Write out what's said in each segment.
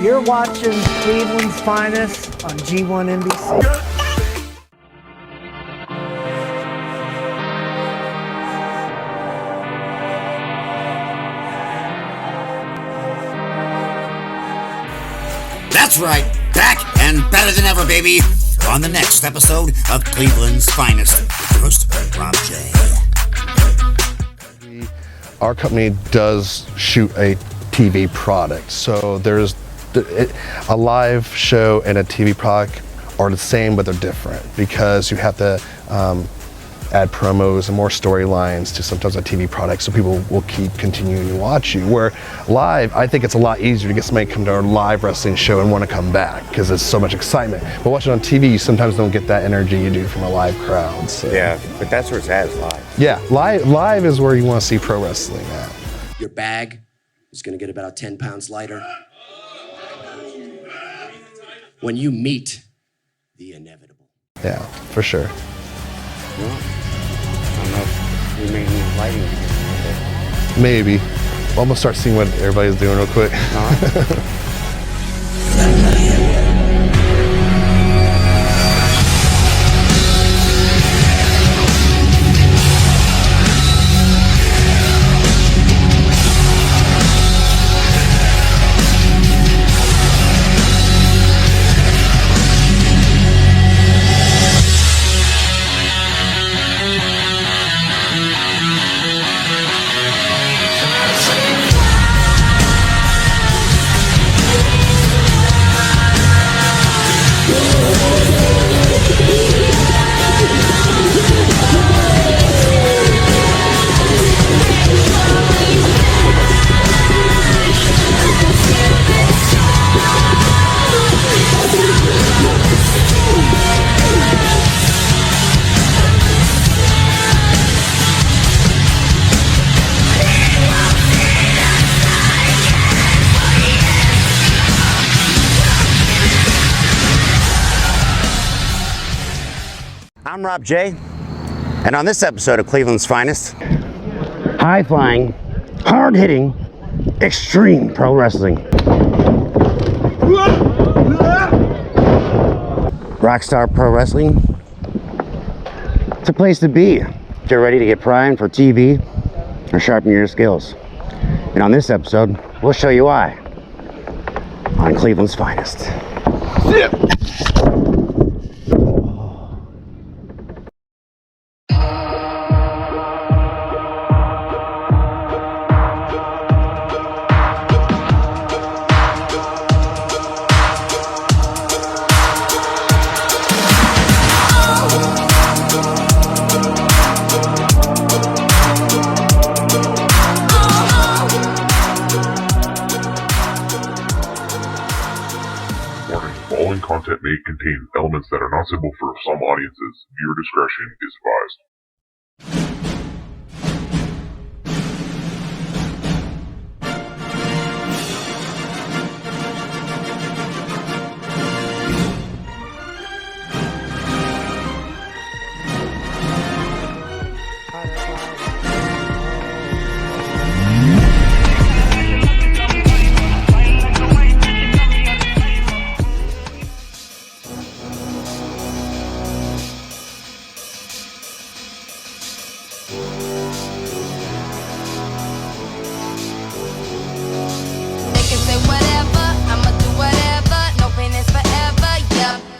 You're watching Cleveland's Finest on G1NBC. That's right, back and better than ever, baby, on the next episode of Cleveland's Finest with your host, Rob J. Our company does shoot a TV product, so there's a live show and a TV product are the same, but they're different because you have to add promos and more storylines to sometimes a TV product, so people will keep continuing to watch you. Where live, I think it's a lot easier to get somebody to come to our live wrestling show and want to come back because there's so much excitement. But watching on TV, you sometimes don't get that energy you do from a live crowd. So. Yeah, but that's where it's at, is live. Yeah, live is where you want to see pro wrestling at. Your bag is going to get about 10 pounds lighter when you meet the inevitable. Yeah, for sure. Well, I don't know if we may need lighting again. Maybe. Well, I'm gonna start seeing what everybody's doing real quick. I'm Rob J, and on this episode of Cleveland's Finest, high-flying, hard-hitting, extreme pro wrestling. RockStar Pro Wrestling, it's a place to be if you're ready to get primed for TV or sharpen your skills. And on this episode, we'll show you why on Cleveland's Finest. Content may contain elements that are not suitable for some audiences. Viewer discretion is advised.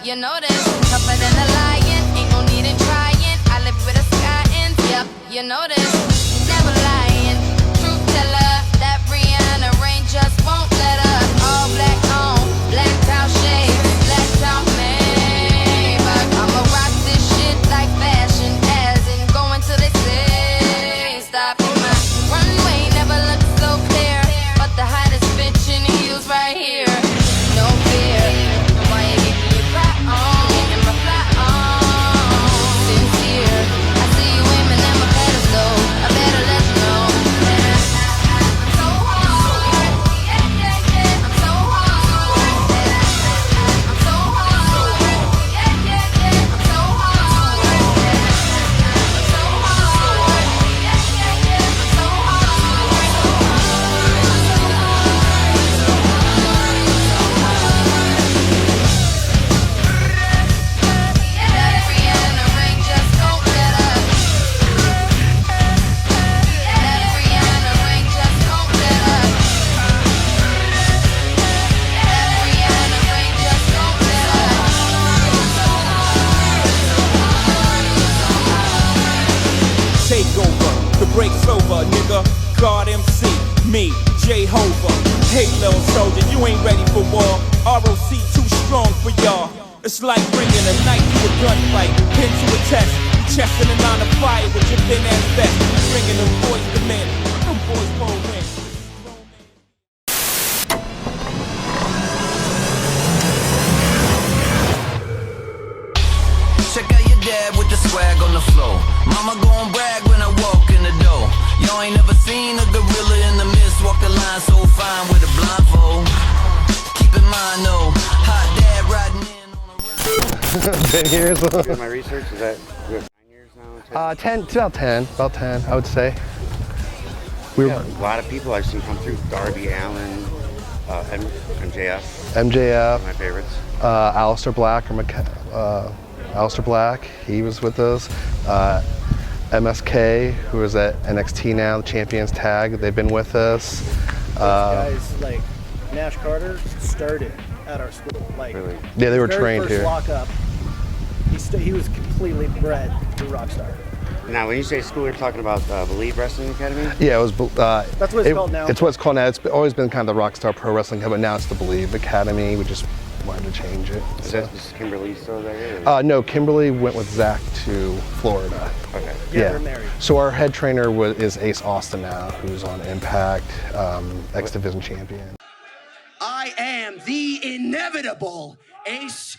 You know this, tougher than a lion, ain't no need in trying. I live with a sky ends, yep, you know this, never lying. Truth teller, that Rihanna rain just won't let us. All black on, blacked out shades, blacked out Maybach. I'ma rock this shit like fashion, as in going till they say stop. My runway never looked so clear, but the hottest bitch in heels right here. No fear, why you give me a cry on? Jehovah. Hey, little soldier, you ain't ready for war. ROC too strong for y'all. It's like bringing a knife to a gunfight, pin to a test, chest in a line of fire with your thin ass vest. Bringing them boys to men, them boys won't win. Check out your dad with the swag on the floor. Mama gon' brag when I walk in the door. Y'all ain't never seen a gorilla in the mist walk the line so fine with a blindfold. Keep in mind though, hot dad riding in on a 10 years. Doing my research, is that 9 years now? 10? About 10, I would say. We Yeah, a lot of people I've seen come through. Darby Allin, MJF. MJF, My favorites. Aleister Black, Aleister Black, he was with us. MSK, who is at NXT now, the Champions Tag, they've been with us. Guys like Nash Carter started at our school. Like, Really? Yeah, they were very trained first here. Lock up, he was completely bred to RockStar. Now, when you say school, you're talking about Believe Wrestling Academy? Yeah, it was. That's what it's called now. It's what it's called now. It's always been kind of the RockStar Pro Wrestling Academy, but now it's the Believe Academy. We just wanted to change it. Is So. that just Kimberly still there? No, Kimberly went with Zach to Florida. Okay. Yeah, they're married. So our head trainer is Ace Austin now, who's on Impact, X Division champion. I am the inevitable Ace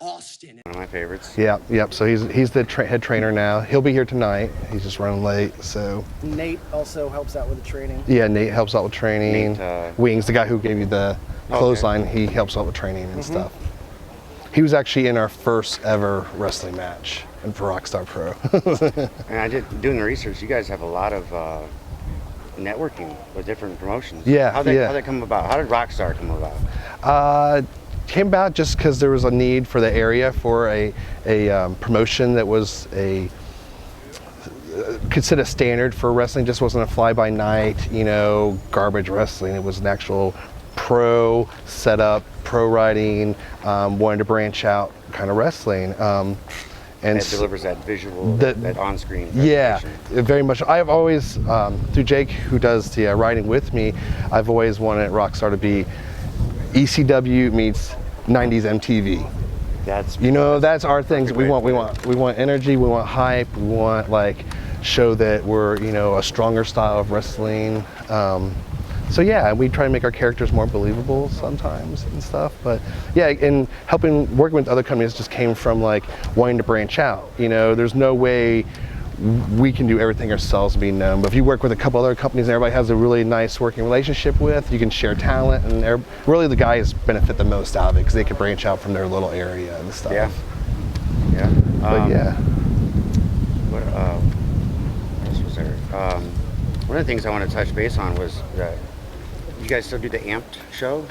Austin. One of my favorites. Yep. So he's the head trainer now. He'll be here tonight. He's just running late. So Nate also helps out with the training. yeah, Nate helps out with training. Nate, Wings, the guy who gave you the clothesline, he helps out with training and stuff. He was actually in our first ever wrestling match for RockStar Pro. And I did doing the research. You guys have a lot of networking with different promotions. Yeah, How'd that come about? How did RockStar come about? Came about just because there was a need for the area for a promotion that was considered standard for wrestling. Just wasn't a fly-by-night, garbage wrestling. It was an actual pro setup, pro writing, wanted to branch out kind of wrestling. And it delivers that visual, that on-screen yeah, presentation. very much. I've always, through Jake, who does the writing with me, I've always wanted RockStar to be ECW meets 90s MTV. That's our things. We want energy. We want hype. We want show that we're a stronger style of wrestling. So yeah, we try to make our characters more believable sometimes and stuff. But yeah, and working with other companies just came from wanting to branch out. There's no way we can do everything ourselves and be known. But if you work with a couple other companies and everybody has a really nice working relationship with, you can share talent, and really the guys benefit the most out of it because they can branch out from their little area and stuff. Yeah. But yeah. What else was there? One of the things I want to touch base on was that you guys still do the Amped show?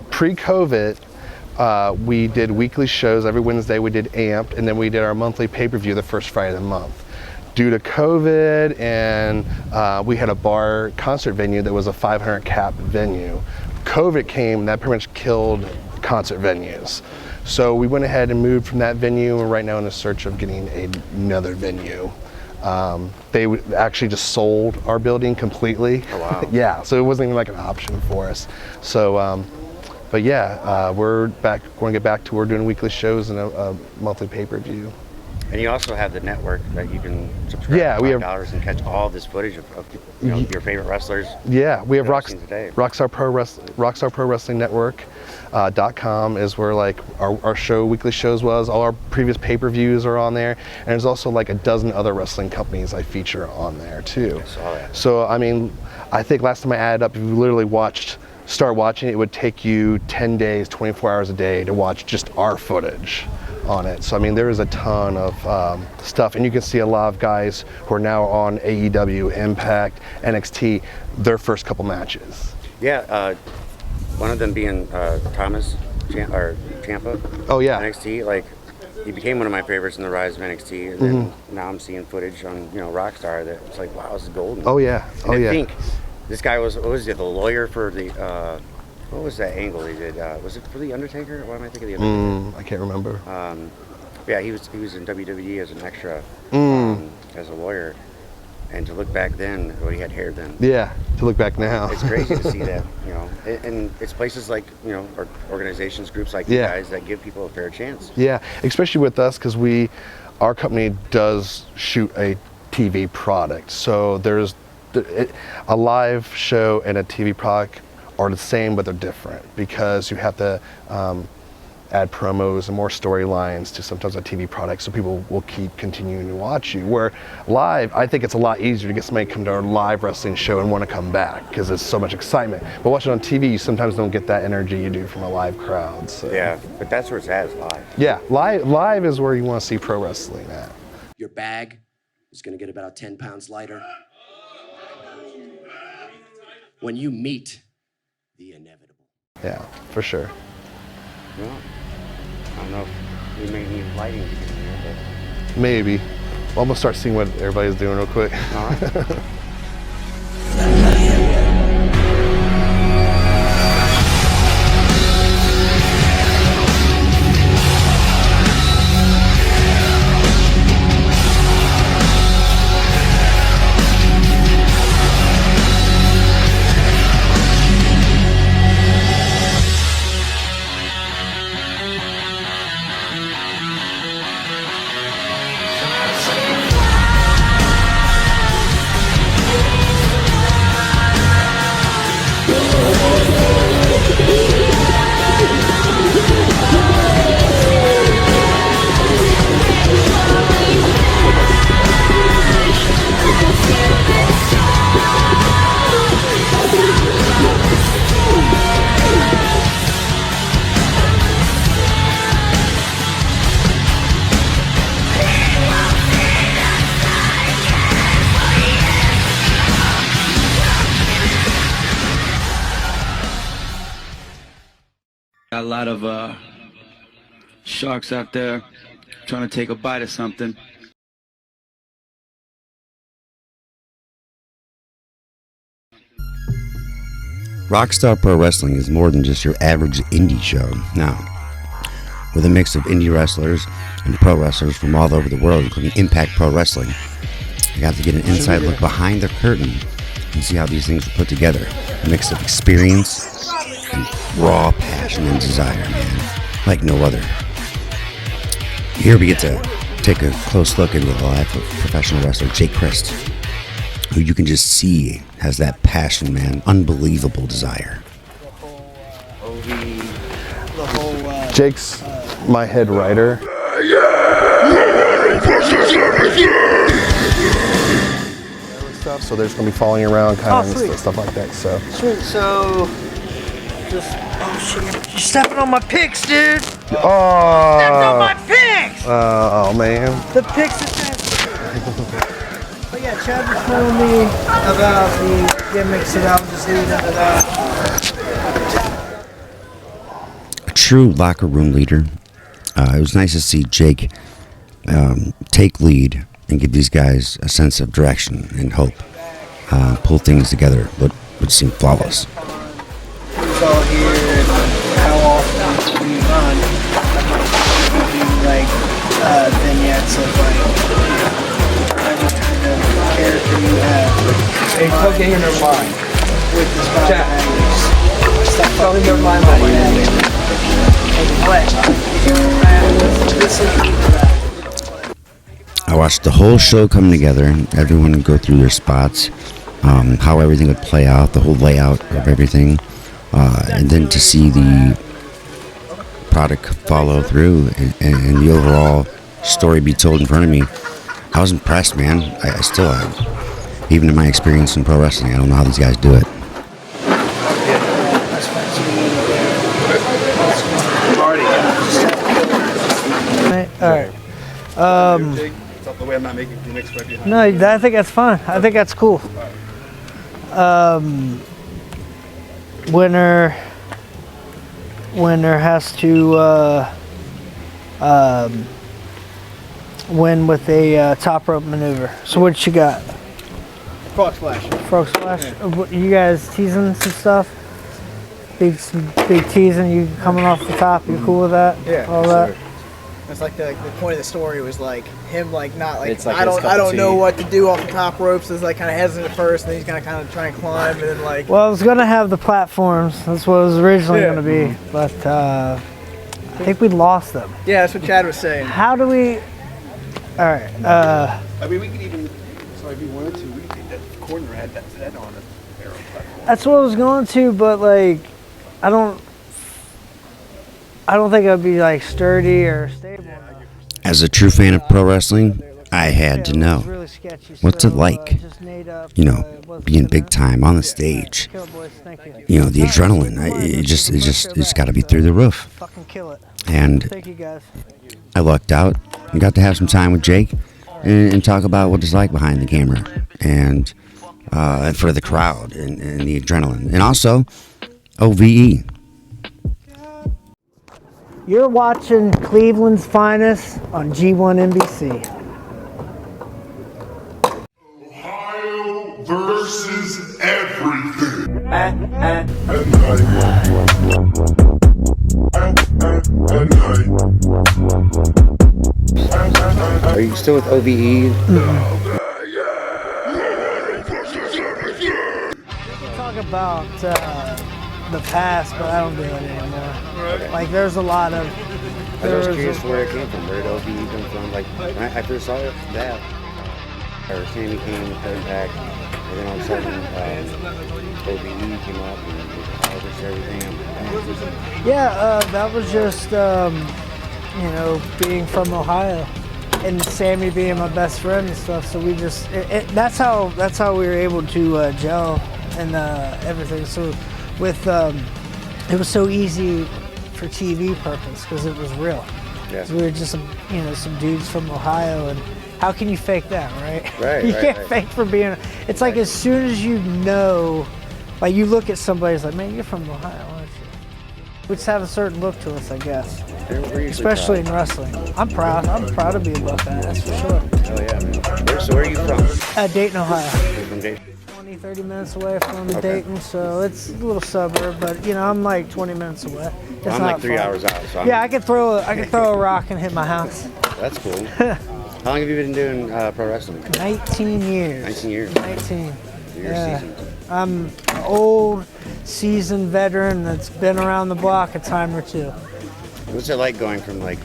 Pre-COVID, we did weekly shows. Every Wednesday we did Amped, and then we did our monthly pay-per-view the first Friday of the month. Due to COVID, and we had a bar concert venue that was a 500 cap venue. COVID came, that pretty much killed concert venues. So we went ahead and moved from that venue, and we're right now in the search of getting another venue. They actually just sold our building completely. Oh, wow. Yeah, so it wasn't even an option for us. So, but yeah, we're going to get back to doing weekly shows and a monthly pay-per-view. And you also have the network that you can subscribe for $5 and catch all this footage of your favorite wrestlers. Yeah, we have RockStar Pro Wrestling Network. .com is where our show weekly shows was. All our previous pay-per-views are on there, and there's also a dozen other wrestling companies I feature on there too. I saw that. So I think last time I added up, if you literally start watching it would take you 10 days, 24 hours a day to watch just our footage on it. So there is a ton of stuff, and you can see a lot of guys who are now on AEW, Impact, NXT, their first couple matches. Yeah. One of them being Thomas Ciampa. Oh yeah. NXT, he became one of my favorites in the rise of NXT, and then now I'm seeing footage on RockStar that it's wow, this is golden. Oh yeah. And I think this guy was the lawyer for the what was that angle he did? Was it for the Undertaker? Why am I thinking of the Undertaker? I can't remember. Yeah, he was in WWE as an extra as a lawyer. And to look back then, well, he had hair then. Yeah, to look back now. It's crazy to see that, you know. And it's places like, you know, or organizations, groups like you guys that give people a fair chance. Yeah, especially with us, because our company does shoot a TV product. So a live show and a TV product are the same, but they're different because you have to add promos and more storylines to sometimes a TV product, so people will keep continuing to watch you. Where live, I think it's a lot easier to get somebody to come to our live wrestling show and want to come back because there's so much excitement. But watching on TV, you sometimes don't get that energy you do from a live crowd. So. Yeah, but that's where it's at, is live. Yeah, live is where you want to see pro wrestling at. Your bag is going to get about 10 pounds lighter when you meet the inevitable. Yeah, for sure. Well, I don't know if we may need lighting to get in there, but... Maybe. Well, I'm going to start seeing what everybody's doing real quick. All right. Got a lot of sharks out there trying to take a bite of something. RockStar Pro Wrestling is more than just your average indie show. Now, with a mix of indie wrestlers and pro wrestlers from all over the world, including Impact Pro Wrestling, you got to get an inside look behind the curtain and see how these things are put together. A mix of experience and raw passion and desire, man, like no other. Here we get to take a close look into the life of professional wrestler Jake Crist, who you can just see has that passion, man, unbelievable desire. Jake's my head writer. Stuff, so they're just gonna be following around, kind of and stuff like that. So sweet. So just shit, you're stepping on my picks, dude. Stepped on my picks. Oh man. The picks are But yeah, Chad was telling me about the gimmicks, and I was just leading into that. A true locker room leader. It was nice to see Jake take lead and give these guys a sense of direction and hope. Pull things together, what would seem flawless. Who's all here and how often do you run? Do like vignettes of like every kind of character you have. Hey, plug in your mind. With the spot stuff. Tell me your mind. I watched the whole show come together, everyone would go through their spots, how everything would play out, the whole layout of everything, and then to see the product follow through and the overall story be told in front of me. I was impressed, man. I still am. Even in my experience in pro wrestling, I don't know how these guys do it. All right. No, I think that's fine. I think that's cool. Winner has to win with a top rope maneuver. So what you got? Frog splash. Frog splash. You guys teasing some stuff? Big teasing. You coming off the top? You cool with that? Yeah. All that. It's like the point of the story was like him like not like, It's like I his don't cup of know tea. what to do off the top ropes. It's like kind of hesitant at first, and then he's gonna kind of try and climb, and then like. Well, I was gonna have the platforms. That's what it was originally Yeah. gonna be, but I think we lost them. Yeah, that's what Chad was saying. How do we? All right. I mean, we could even, so if you wanted to, we could take that corner had that on an arrow platform. That's what I was going to, but like, I don't think I'd be like sturdy or stable. As a true fan of pro wrestling, I had to know, what's it like, you know, being big time on the stage, you know, the adrenaline, it's got to be through the roof. Fucking kill it. And Thank you guys. I lucked out and got to have some time with Jake and talk about what it's like behind the camera and for the crowd and the adrenaline, and also OVE. You're watching Cleveland's Finest on G1NBC. Ohio versus everything. Are you still with OVE? Talk about the past, but I don't do it anymore. Like, there's a lot of. I was curious where it came from. Where did OVE come from? Like, when I first saw that, or Sammy came, came back, and then all of a sudden, OVE came up and published everything. Yeah, that was just, you know, being from Ohio, and Sammy being my best friend and stuff. So we just, that's how we were able to gel and everything. So with, it was so easy for TV purpose because it was real. Yeah. So we were just, you know, some dudes from Ohio, and how can you fake that, right? Right. You can't fake for being. It's like as soon as you know, like you look at somebody, it's like, man, you're from Ohio, aren't you? We just have a certain look to us, I guess. Especially in wrestling. I'm proud. I'm proud to be a Buckeye, that's for sure. Oh yeah, man. So where are you from? Dayton, Ohio. You're from Dayton. 30 minutes away from Dayton, so it's a little suburb, but you know, I'm like 20 minutes away. It's I'm not like 3 far. hours out. So Yeah, I could throw a rock and hit my house. That's cool. How long have you been doing pro wrestling? 19 years. 19 years. 19. You're Yeah. seasoned. I'm an old, seasoned veteran that's been around the block a time or two. What's it like going from like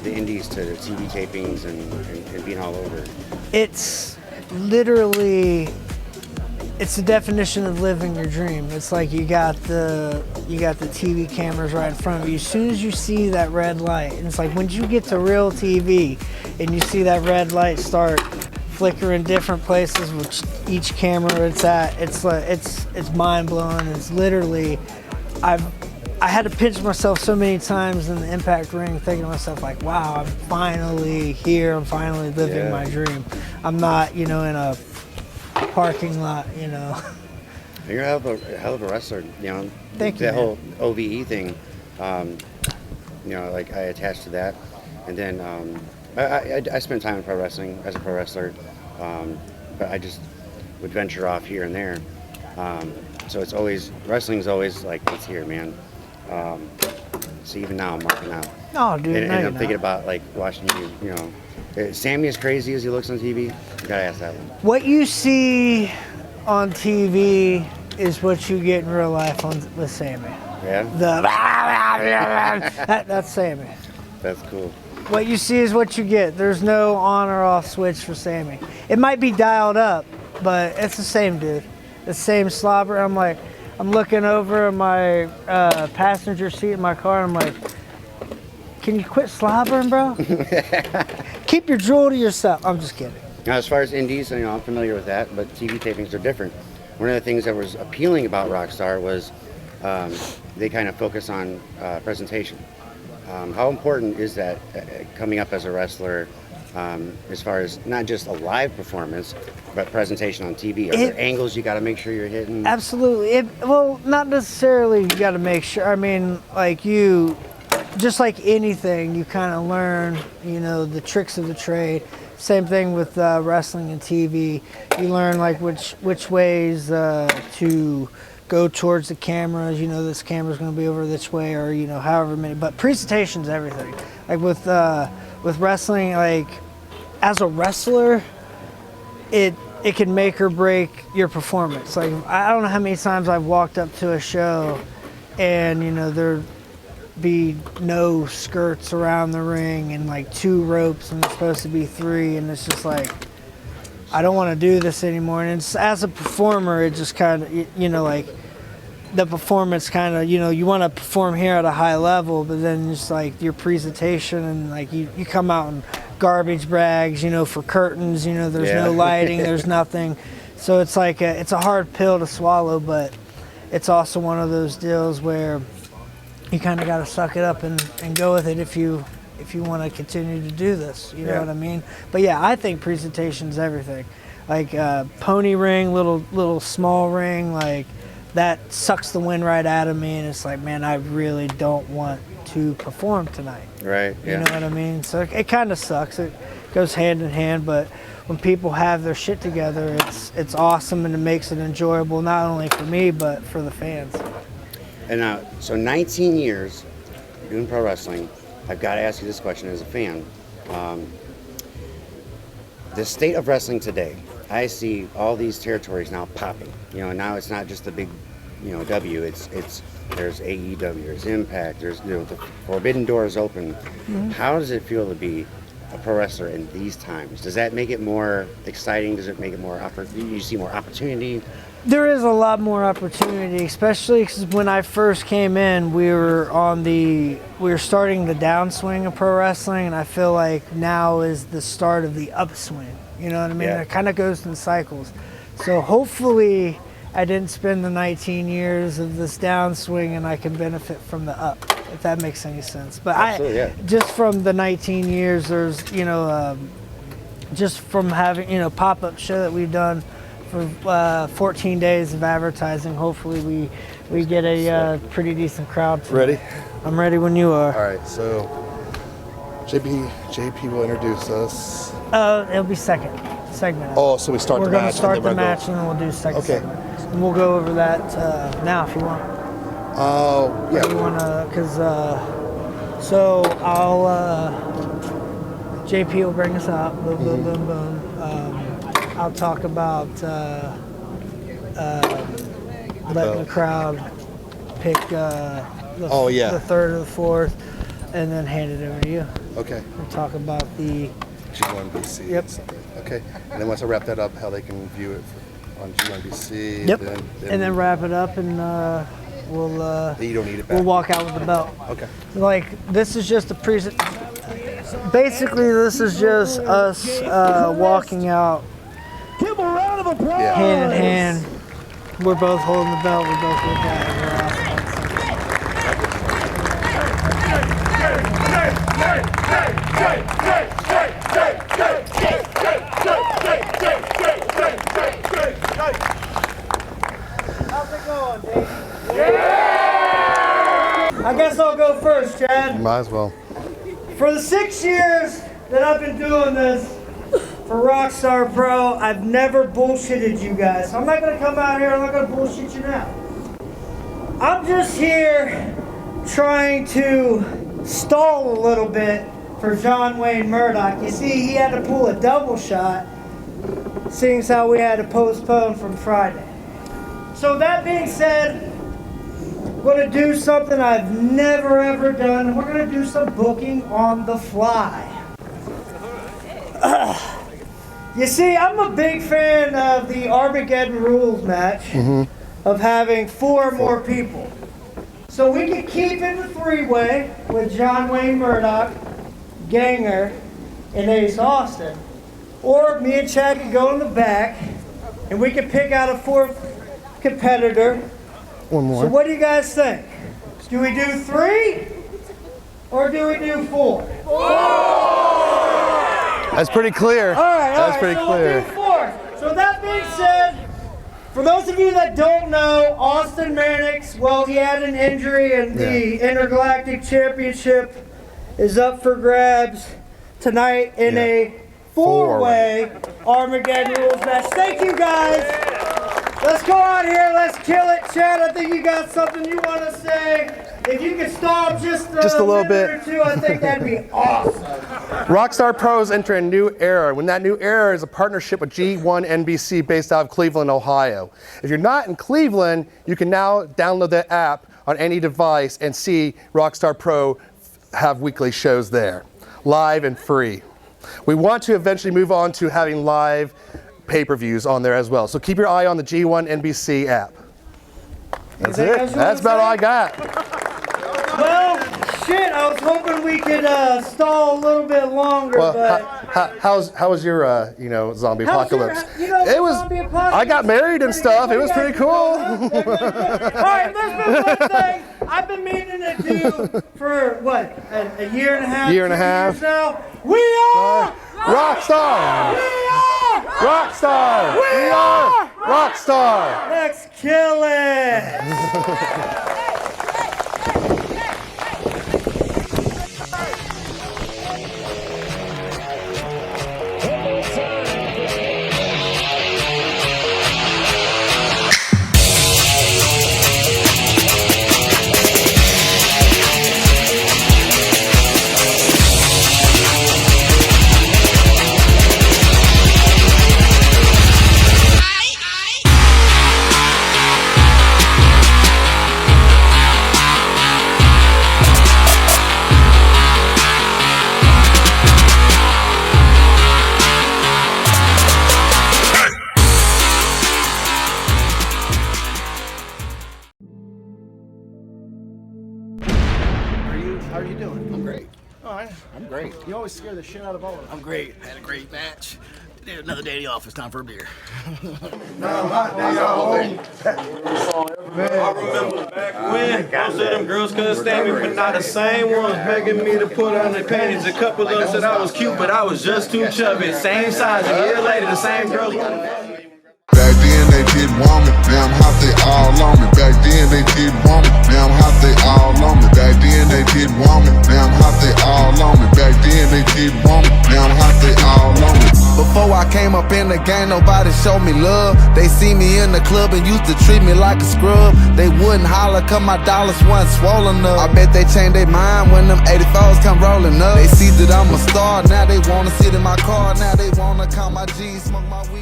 the indies to the TV tapings and being all over? It's literally, it's the definition of living your dream. It's like you got the TV cameras right in front of you. As soon as you see that red light, and it's like when you get to real TV and you see that red light start flickering different places with each camera it's at, it's like it's mind blowing. It's literally, I had to pinch myself so many times in the Impact ring, thinking to myself like, wow, I'm finally here. I'm finally living my dream. I'm not, you know, in a parking lot, you know. You're a hell of a wrestler, you know. Thank you. That whole OVE thing, you know, like I attached to that, and then I spent time in pro wrestling as a pro wrestler, but I just would venture off here and there. So it's always, wrestling's always like, it's here, man. So even now I'm marking out. Oh, dude, and no, I'm you're thinking not. about like watching you know. Is Sammy as crazy as he looks on TV? You gotta ask that one. What you see on TV is what you get in real life with Sammy. Yeah? That's Sammy. That's cool. What you see is what you get. There's no on or off switch for Sammy. It might be dialed up, but it's the same dude. The same slobber. I'm looking over my passenger seat in my car, and I'm like, can you quit slobbering, bro? Keep your drool to yourself. I'm just kidding. Now, as far as indies, you know, I'm familiar with that, but TV tapings are different. One of the things that was appealing about RockStar was they kind of focus on presentation. How important is that coming up as a wrestler, as far as not just a live performance, but presentation on TV? Are there angles you got to make sure you're hitting? Absolutely. Well, not necessarily you got to make sure. I mean, like just like anything, you kind of learn, you know, the tricks of the trade. Same thing with wrestling and TV. You learn like which ways to go towards the cameras. You know, this camera's going to be over this way, or you know, however many. But presentation's everything. Like with wrestling, like as a wrestler, it can make or break your performance. Like I don't know how many times I've walked up to a show, and you know there'd be no skirts around the ring and like 2 ropes and there's supposed to be 3, and it's just like I don't want to do this anymore. And it's, as a performer, it just kind of, you know, like the performance kind of, you know, you want to perform here at a high level, but then just like your presentation and like you come out in garbage bags, you know, for curtains, you know, there's no lighting, there's nothing. So it's like it's a hard pill to swallow, but it's also one of those deals where you kind of got to suck it up and go with it if you want to continue to do this, you know what I mean? But yeah, I think presentation's everything. Like pony ring, little small ring, like that sucks the wind right out of me, and it's like, man, I really don't want to perform tonight. Right. You know what I mean? So it kind of sucks. It goes hand in hand, but when people have their shit together, it's awesome, and it makes it enjoyable not only for me but for the fans. And so 19 years doing pro wrestling, I've got to ask you this question as a fan. The state of wrestling today, I see all these territories now popping. You know, now it's not just the big, you know, W. It's there's AEW, there's Impact, there's, you know, the Forbidden Door is open. Mm-hmm. How does it feel to be a pro wrestler in these times? Does that make it more exciting? Does it make it more you see more opportunity? There is a lot more opportunity, especially because when I first came in, we were starting the downswing of pro wrestling, and I feel like now is the start of the upswing. You know what I mean? Yeah. It kind of goes in cycles. So hopefully I didn't spend the 19 years of this downswing and I can benefit from the up, if that makes any sense. But just from the 19 years, there's, you know, just from having, you know, pop-up show that we've done for 14 days of advertising, hopefully we get a pretty decent crowd tonight. Ready? I'm ready when you are. All right, so JP will introduce us. It'll be second segment. Oh, so we start the match. We're going to start the match and then we'll do second segment. And we'll go over that now if you want. Oh, yeah. You want to, because, so JP will bring us out. Boom, boom, boom, boom. I'll talk about letting the crowd pick the third or the fourth, and then hand it over to you. Okay. We'll talk about the G1NBC. Yep. Okay. And then once I wrap that up, how they can view it on G1NBC. Yep. And then wrap it up, and we'll. You don't need it back. We'll walk out with the belt. Okay. Like, this is just a basically, this is just us walking out. Give a round of applause. Hand in hand. We're both holding the belt. We're both looking at How's it going, Dayton? Yeah! I guess I'll go first, Chad. Might as well. For the 6 years that I've been doing this for RockStar Pro, I've never bullshitted you guys. So I'm not going to come out here, I'm not going to bullshit you now. I'm just here trying to stall a little bit for John Wayne Murdoch. You see, he had to pull a double shot, seeing as how we had to postpone from Friday. So that being said, we're going to do something I've never ever done. We're going to do some booking on the fly. You see, I'm a big fan of the Armageddon Rules match, of having 4 more people. So we can keep it the 3-way with John Wayne Murdoch, Ganger, and Ace Austin. Or me and Chad can go in the back, and we can pick out a 4th competitor. One more. So what do you guys think? Do we do 3 or do we do 4? That's pretty clear. All right, That's pretty clear. We'll do 4. So that being said, for those of you that don't know, Austin Mannix, well, he had an injury, and the Intergalactic Championship is up for grabs tonight in a 4-way Armageddon Rules match. Thank you, guys. Let's go out here. Let's kill it, Chad. I think you got something you want to say. If you could stall just a little minute bit. or two, I think that'd be awesome. RockStar Pro is entering a new era. When that new era is a partnership with G1NBC based out of Cleveland, Ohio. If you're not in Cleveland, you can now download that app on any device and see RockStar Pro have weekly shows there, live and free. We want to eventually move on to having live pay-per-views on there as well. So keep your eye on the G1NBC app. That's it. That's about all I got. Well, shit, I was hoping we could stall a little bit longer, but... How was your, zombie apocalypse? It was... I got married and stuff. It was pretty cool. All right, there's been one thing I've been meaning to do for, what, a year and a half? Year and a half. Now. We are... RockStar! We are... RockStar! We are... RockStar! Let's kill it! How are you doing? I'm great. All right. I'm great. You always scare the shit out of all of us. I'm great. Had a great match. Today, another day in the office. Time for a beer. I remember back when most of them girls couldn't stand me, but not the same ones begging me to put on their panties. A couple of them said I was cute, but I was just too chubby. Same size, a year later, the same girls. Back then they didn't want me, now I'm hot, they all on me. Back then they didn't want me, now I'm hot, they all on me. Back then they didn't want me, now I'm hot, they all on me. Back then they didn't want me, now I'm hot, they all on me. Before I came up in the game, nobody showed me love. They see me in the club and used to treat me like a scrub. They wouldn't holler cause my dollars wasn't swollen up. I bet they changed their mind when them 84s come rolling up. They see that I'm a star, now they wanna sit in my car. Now they wanna count my G's, smoke my weed.